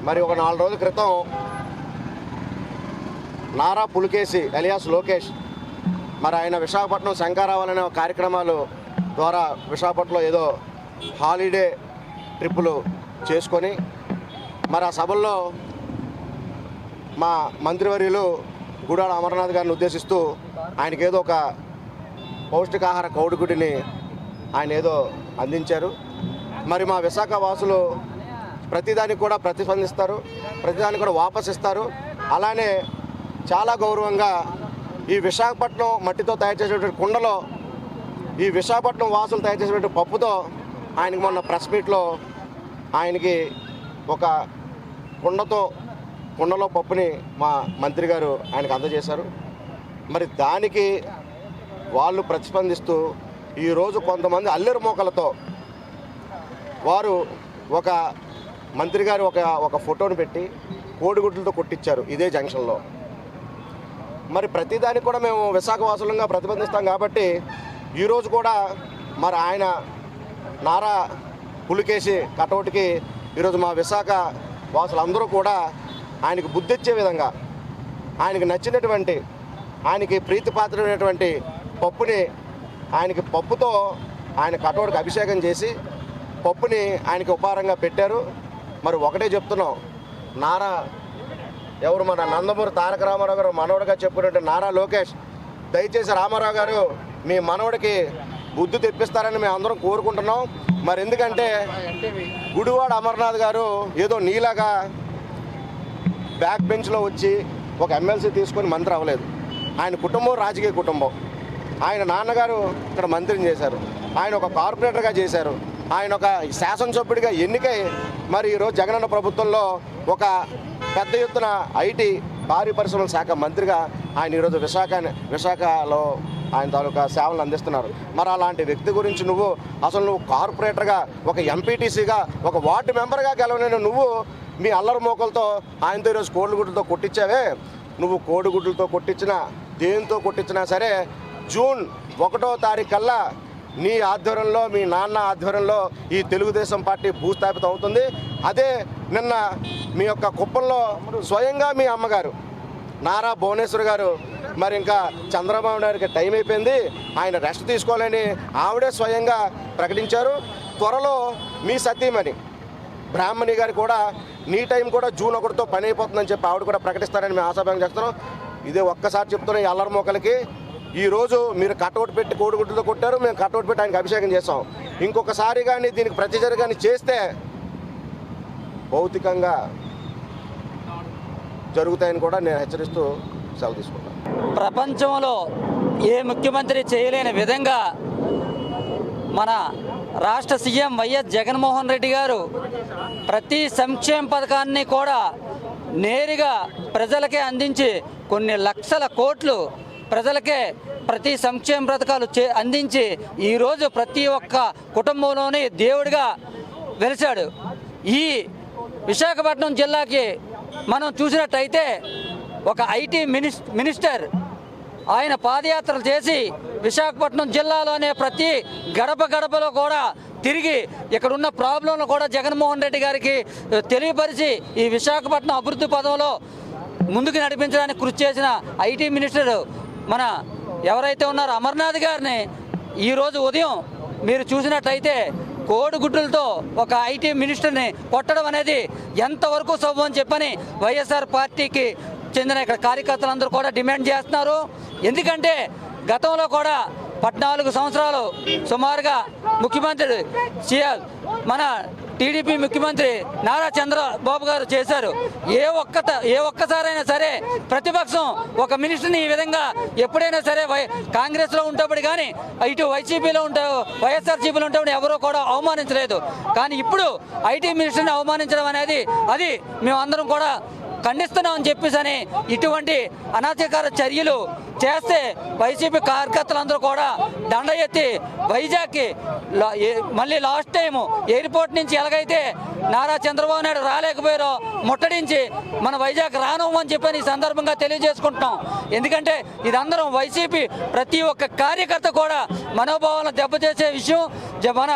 మరి ఒక 4 రోజుల క్రితం నారా పులికేసి ఎలియాస్ లోకేష్ మరి ఆయన విశాఖపట్నం శంకరావాలనే కార్యక్రమాలు ద్వారా విశాఖపట్నంలో ఏదో హాలిడే ట్రిప్పులు చేసుకొని మరి ఆ సభల్లో మా మంత్రివర్యులు గుడాడ అమర్నాథ్ గారిని ఉద్దేశిస్తూ ఆయనకి ఏదో ఒక పౌష్టికాహార కౌడుగుడిని ఆయన ఏదో అందించారు. మరి మా విశాఖ వాసులు ప్రతిదానికి కూడా ప్రతిస్పందిస్తారు, ప్రతిదానికి కూడా వాపస్ ఇస్తారు. అలానే చాలా గౌరవంగా ఈ విశాఖపట్నం మట్టితో తయారు చేసేటువంటి కుండలో ఈ విశాఖపట్నం వాసులు తయారు చేసేటువంటి పప్పుతో ఆయనకి మొన్న ప్రెస్ మీట్లో ఆయనకి ఒక కుండలో పప్పుని మా మంత్రి గారు ఆయనకు అందజేశారు. మరి దానికి వాళ్ళు ప్రతిస్పందిస్తూ ఈరోజు కొంతమంది అల్లెరు మోకలతో వారు ఒక మంత్రి గారు ఒక ఫోటోని పెట్టి కోడిగుడ్లతో కొట్టించారు ఇదే జంక్షన్లో. మరి ప్రతిదానికి కూడా మేము విశాఖవాసులంగా ప్రతిబంధిస్తాం కాబట్టి ఈరోజు కూడా మరి ఆయన నారా పులికేసి కటౌట్కి ఈరోజు మా విశాఖ వాసులందరూ కూడా ఆయనకు బుద్ధిచ్చే విధంగా ఆయనకు నచ్చినటువంటి ఆయనకి ప్రీతిపాత్రమైనటువంటి పప్పుని ఆయనకి పప్పుతో ఆయన కటౌట్కి అభిషేకం చేసి పప్పుని ఆయనకి ఉపహారంగా పెట్టారు. మరి ఒకటే చెప్తున్నాం, ఎవరు మన నందమూరి తారక రామారావు గారు మనవడిగా చెప్పుకున్నట్టు నారా లోకేష్, దయచేసి రామారావు గారు మీ మనవడికి బుద్ధి తెప్పిస్తారని మేము అందరం కోరుకుంటున్నాం. మరి ఎందుకంటే గుడివాడ అమర్నాథ్ గారు ఏదో నీలాగా బ్యాక్ బెంచ్లో వచ్చి ఒక ఎమ్మెల్సీ తీసుకొని మంత్రి అవ్వలేదు. ఆయన కుటుంబం రాజకీయ కుటుంబం. ఆయన నాన్నగారు ఇక్కడ మంత్రిని చేశారు, ఆయన ఒక కార్పొరేటర్గా చేశారు, ఆయన ఒక శాసనసభ్యుడిగా ఎన్నికై మరి ఈరోజు జగనన్న ప్రభుత్వంలో ఒక పెద్ద ఎత్తున ఐటీ భారీ పరిశ్రమల శాఖ మంత్రిగా ఆయన ఈరోజు విశాఖలో ఆయన తాలూకా సేవలు అందిస్తున్నారు. మరి అలాంటి వ్యక్తి గురించి నువ్వు కార్పొరేటర్గా ఒక ఎంపీటీసీగా ఒక వార్డు మెంబర్గా గెలవలేని నువ్వు మీ అల్లరి మోకలతో ఆయనతో ఈరోజు కోడిగుడ్లతో కొట్టించావే. నువ్వు కోడిగుడ్లతో కొట్టించినా దేంతో కొట్టించినా సరే జూన్ 1వ తారీఖు కల్లా నీ ఆధ్వర్యంలో మీ నాన్న ఆధ్వర్యంలో ఈ తెలుగుదేశం పార్టీ భూస్థాపితం అవుతుంది. అదే నిన్న మీ యొక్క కుప్పంలో స్వయంగా మీ అమ్మగారు నారా భువనేశ్వర్ గారు మరి ఇంకా చంద్రబాబు నాయుడుకి టైం అయిపోయింది, ఆయన రెస్ట్ తీసుకోవాలని ఆవిడే స్వయంగా ప్రకటించారు. త్వరలో మీ సతీమణి బ్రాహ్మణి గారు కూడా నీ టైం కూడా జూన్ 1తో పని అయిపోతుందని చెప్పి ఆవిడ కూడా ప్రకటిస్తారని మేము ఆశాభంగా చేస్తున్నాం. ఇదే ఒక్కసారి చెప్తున్నాం ఈ అల్లరి మోకలకి, ఈరోజు మీరు కటౌట్ పెట్టి కోడిగుడ్లతో కొట్టారు, మేము కటౌట్ పెట్టి ఆయనకి అభిషేకం చేస్తాం. ఇంకొకసారి కానీ దీనికి ప్రతిచర్య కానీ చేస్తే భౌతికంగా జరుగుతాయని కూడా నేను హెచ్చరిస్తూ సెలవు తీసుకుంటాను. ప్రపంచంలో ఏ ముఖ్యమంత్రి చేయలేని విధంగా మన రాష్ట్ర సీఎం వైఎస్ జగన్మోహన్ రెడ్డి గారు ప్రతి సంక్షేమ పథకాన్ని కూడా నేరుగా ప్రజలకే అందించి కొన్ని లక్షల కోట్లు ప్రజలకే ప్రతి సంక్షేమ పథకాలు అందించి ఈరోజు ప్రతి ఒక్క కుటుంబంలోని దేవుడిగా వెలిశాడు. ఈ విశాఖపట్నం జిల్లాకి మనం చూసినట్టయితే ఒక ఐటీ మినిస్టర్ ఆయన పాదయాత్రలు చేసి విశాఖపట్నం జిల్లాలోనే ప్రతి గడపలో కూడా తిరిగి ఇక్కడ ఉన్న ప్రాబ్లంను కూడా జగన్మోహన్ రెడ్డి గారికి తెలియపరిచి ఈ విశాఖపట్నం అభివృద్ధి పదంలో ముందుకు నడిపించడానికి కృషి చేసిన ఐటీ మినిస్టర్ మన ఎవరైతే ఉన్నారో అమర్నాథ్ గారిని ఈరోజు ఉదయం మీరు చూసినట్టయితే కోడిగుడ్లతో ఒక ఐటీ మినిస్టర్ని కొట్టడం అనేది ఎంతవరకు సబబు అని చెప్పని వైఎస్ఆర్ పార్టీకి చెందిన ఇక్కడ కార్యకర్తలందరూ కూడా డిమాండ్ చేస్తున్నారు. ఎందుకంటే గతంలో కూడా 14 సంవత్సరాలు సుమారుగా ముఖ్యమంత్రి మన టీడీపీ ముఖ్యమంత్రి నారా చంద్రబాబు గారు చేశారు. ఏ ఒక్కసారైనా సరే ప్రతిపక్షం ఒక మినిస్టర్ని ఈ విధంగా ఎప్పుడైనా సరే కాంగ్రెస్లో ఉంటప్పుడు కానీ ఇటు వైసీపీలో వైఎస్ఆర్సీపీలో ఉంటప్పుడు ఎవరూ కూడా అవమానించలేదు. కానీ ఇప్పుడు ఐటీ మినిస్టర్ని అవమానించడం అనేది అది మేమందరం కూడా ఖండిస్తున్నామని చెప్పేసి ఇటువంటి అనాచార చర్యలు చేస్తే వైసీపీ కార్యకర్తలందరూ కూడా దండ ఎత్తి వైజాగ్కి మళ్ళీ లాస్ట్ టైం ఎయిర్పోర్ట్ నుంచి ఎలాగైతే నారా చంద్రబాబు నాయుడు రాలేకపోయారో ముట్టడించి మన వైజాగ్ రానవని చెప్పని ఈ సందర్భంగా తెలియజేసుకుంటున్నాం. ఎందుకంటే ఇదందరం వైసీపీ ప్రతి ఒక్క కార్యకర్త కూడా మనోభావాలను దెబ్బతీసే విషయం. మన